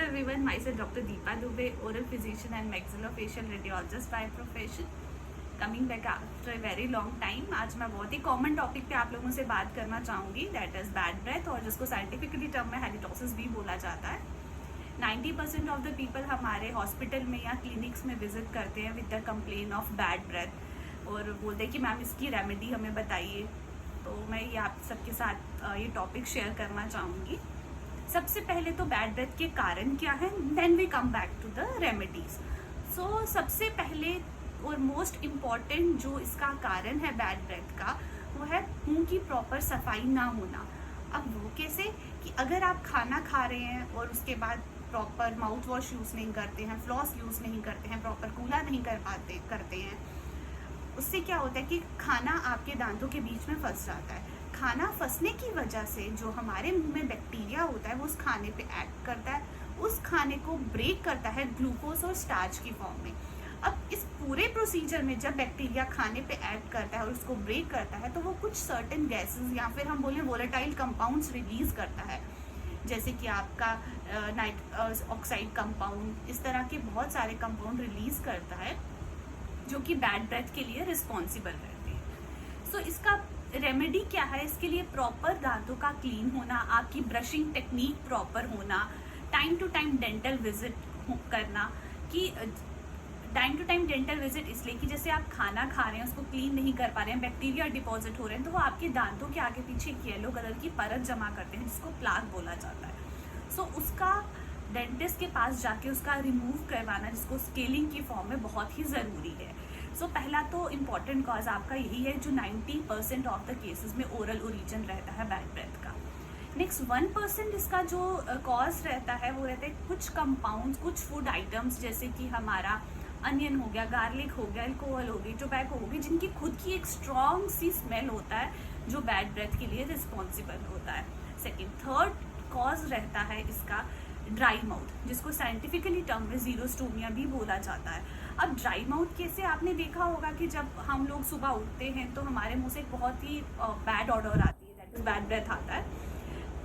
Hello everyone, myself Dr. Deepa Dubey, oral physician and maxillofacial radiologist by profession. Coming back after a very long time. आज मैं बहुत ही common topic पे आप लोगों से बात करना चाहूँगी, दैट इज़ बैड ब्रेथ, और जिसको साइंटिफिकली टर्म में हैलिटोसिस भी बोला जाता है. 90% ऑफ द पीपल हमारे हॉस्पिटल में या क्लिनिक्स में विजिट करते हैं with the complain of bad breath और बोलते हैं कि मैम इसकी रेमेडी हमें बताइए. तो मैं ये आप सबके साथ ये टॉपिक शेयर करना चाहूँगी. सबसे पहले तो बैड ब्रेथ के कारण क्या है, then we come back to the remedies. So सबसे पहले और मोस्ट इम्पॉर्टेंट जो इसका कारण है बैड ब्रेथ का, वो है मुंह की प्रॉपर सफाई ना होना. अब वो कैसे कि अगर आप खाना खा रहे हैं और उसके बाद प्रॉपर माउथ वॉश यूज़ नहीं करते हैं, फ्लॉस यूज़ नहीं करते हैं, प्रॉपर कूला नहीं करते हैं, उससे क्या होता है कि खाना आपके दांतों के बीच में फंस जाता है. खाना फंसने की वजह से जो हमारे मुंह में बैक्टीरिया होता है वो उस खाने पे एक्ट करता है, उस खाने को ब्रेक करता है ग्लूकोज और स्टार्च की फॉर्म में. अब इस पूरे प्रोसीजर में जब बैक्टीरिया खाने पे एक्ट करता है और उसको ब्रेक करता है तो वो कुछ सर्टेन गैसेस या फिर हम बोलें वोलेटाइल कंपाउंड्स रिलीज करता है, जैसे कि आपका नाइट ऑक्साइड कंपाउंड, इस तरह के बहुत सारे कंपाउंड रिलीज करता है जो कि बैड ब्रेथ के लिए रिस्पॉन्सिबल रहते हैं. सो इसका रेमेडी क्या है, इसके लिए प्रॉपर दांतों का क्लीन होना, आपकी ब्रशिंग टेक्निक प्रॉपर होना, time to time dental visit करना. कि time to time dental visit इसलिए कि जैसे आप खाना खा रहे हैं उसको क्लीन नहीं कर पा रहे हैं, बैक्टीरिया डिपॉजिट हो रहे हैं, तो वो आपके दांतों के आगे पीछे एक येलो कलर की परत जमा करते हैं जिसको प्लाक बोला जाता है. सो उसका डेंटिस्ट के पास जाके उसका रिमूव करवाना, जिसको स्केलिंग की फॉर्म में, बहुत ही ज़रूरी है. सो पहला तो इम्पॉर्टेंट कॉज आपका यही है जो 90% ऑफ द केसेस में ओरल ओरिजिन रहता है बैड ब्रेथ का. नेक्स्ट 1% इसका जो कॉज रहता है वो रहता है कुछ कंपाउंड्स, कुछ फूड आइटम्स, जैसे कि हमारा अनियन हो गया, गार्लिक हो गया, अल्कोहल हो गई, टोबैको हो गई, जिनकी खुद की एक स्ट्रॉन्ग सी स्मेल होता है जो बैड ब्रेथ के लिए रिस्पॉन्सिबल होता है. सेकेंड, थर्ड कॉज रहता है इसका ड्राई माउथ, जिसको साइंटिफिकली टर्म में जीरोस्टोमिया भी बोला जाता है. अब ड्राई माउथ कैसे, आपने देखा होगा कि जब हम लोग सुबह उठते हैं तो हमारे मुंह से एक बहुत ही बैड ऑडर आती है, दैट इज बैड ब्रेथ आता है.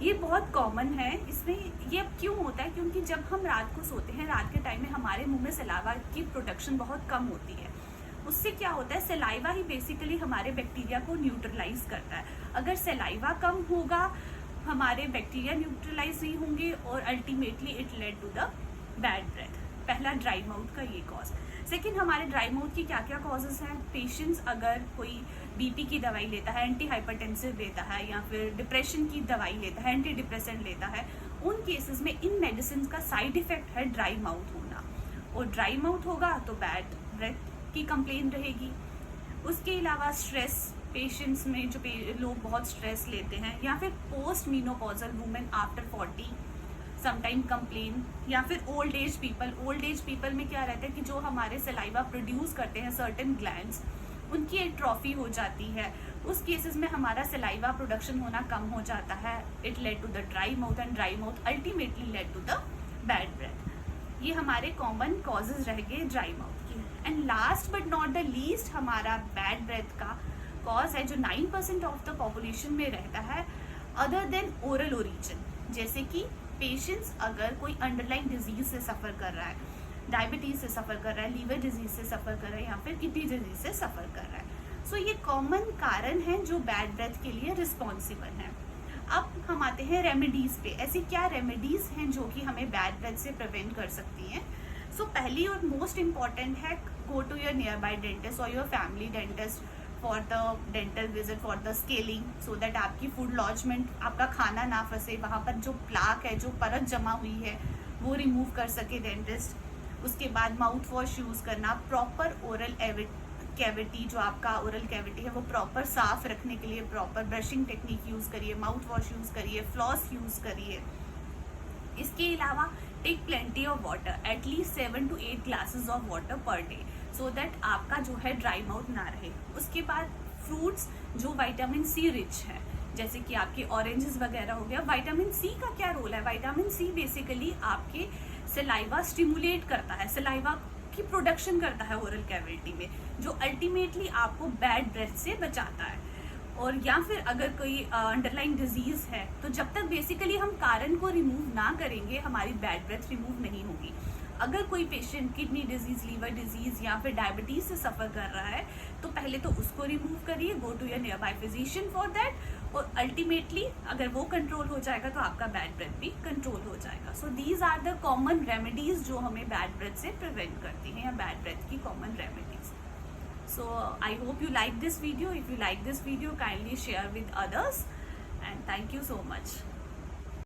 ये बहुत कॉमन है. इसमें ये अब क्यों होता है, क्योंकि जब हम रात को सोते हैं, रात के टाइम में हमारे मुंह में सलाइवा की प्रोडक्शन बहुत कम होती है. उससे क्या होता है, सलाइवा ही बेसिकली हमारे बैक्टीरिया को न्यूट्रलाइज करता है. अगर सलाइवा कम होगा, हमारे बैक्टीरिया न्यूट्रलाइज नहीं होंगे और ultimately it led to the bad breath. पहला ड्राई माउथ का ये कॉज. सेकेंड, हमारे ड्राई माउथ की क्या क्या कॉजेज़ हैं. पेशेंट्स अगर कोई बीपी की दवाई लेता है, एंटी हाइपरटेंसिव लेता है, या फिर डिप्रेशन की दवाई लेता है, एंटी डिप्रेसेंट लेता है, उन केसेस में इन मेडिसिन का साइड इफेक्ट है ड्राई माउथ होना. और ड्राई माउथ होगा तो बैड ब्रेथ की कंप्लेन रहेगी. उसके अलावा स्ट्रेस, पेशेंट्स में जो लोग बहुत स्ट्रेस लेते हैं, या फिर post menopausal women after 40 sometime complain, या फिर ओल्ड एज पीपल में क्या रहता है कि जो हमारे सलाइवा प्रोड्यूस करते हैं सर्टेन ग्लैंड्स, उनकी एट्रोफी हो जाती है. उस केसेस में हमारा सलाइवा प्रोडक्शन होना कम हो जाता है. It led to the dry mouth and dry mouth ultimately led to the bad breath. ये हमारे कॉमन कॉजेज रह गए ड्राई माउथ की. And last but not the least, हमारा बैड ब्रेथ का कॉज है जो 9% ऑफ द पॉपुलेशन में रहता है, अदर देन ओरल ओरिजिन. जैसे कि पेशेंट्स अगर कोई अंडरलाइन डिजीज से सफ़र कर रहा है, डायबिटीज़ से सफ़र कर रहा है, लीवर डिजीज से सफ़र कर रहा है, या फिर किडनी डिजीज से सफ़र कर रहा है. सो ये कॉमन कारण हैं जो बैड ब्रेथ के लिए रिस्पॉन्सिबल हैं. अब हम आते हैं रेमेडीज़ पे. ऐसी क्या रेमेडीज़ हैं जो कि हमें बैड ब्रेथ से प्रिवेंट कर सकती हैं. सो पहली और मोस्ट इम्पॉर्टेंट है, go to your near by dentist और your family dentist for the dental visit, for the scaling, so that आपकी फूड लॉजमेंट, आपका खाना ना फंसे, वहाँ पर जो प्लाक है, जो परत जमा हुई है, वो रिमूव कर सके डेंटिस्ट. उसके बाद माउथ वॉश यूज़ करना, प्रॉपर ओरल कैविटी, जो आपका ओरल कैविटी है वो प्रॉपर साफ रखने के लिए प्रॉपर ब्रशिंग टेक्निक यूज़ करिए, माउथ वॉश यूज़ करिए, फ्लॉस यूज़ करिए. इसके अलावा take plenty of water, at least 7 to 8 glasses of water per day, so that आपका जो है ड्राई माउथ ना रहे. उसके बाद फ्रूट्स जो विटामिन सी रिच है, जैसे कि आपके ऑरेंजेस वगैरह हो गया. विटामिन सी का क्या रोल है, विटामिन सी बेसिकली आपके सलाइवा स्टिमुलेट करता है, सलाइवा की प्रोडक्शन करता है ओरल कैविटी में, जो अल्टीमेटली आपको बैड ब्रेथ से बचाता है. और या फिर अगर कोई अंडरलाइन डिजीज़ है तो जब तक बेसिकली हम कारण को रिमूव ना करेंगे हमारी बैड ब्रेथ रिमूव नहीं होगी। अगर कोई patient kidney disease, liver disease या फिर डायबिटीज़ से सफ़र कर रहा है तो पहले तो उसको रिमूव करिए, go to your nearby physician for that, और अल्टीमेटली अगर वो कंट्रोल हो जाएगा तो आपका बैड ब्रेथ भी कंट्रोल हो जाएगा। So these are the common remedies जो हमें बैड ब्रेथ से प्रिवेंट करती हैं, या बैड ब्रेथ की common remedies. So I hope you like this video. If you like this video, kindly share with others, and thank you so much.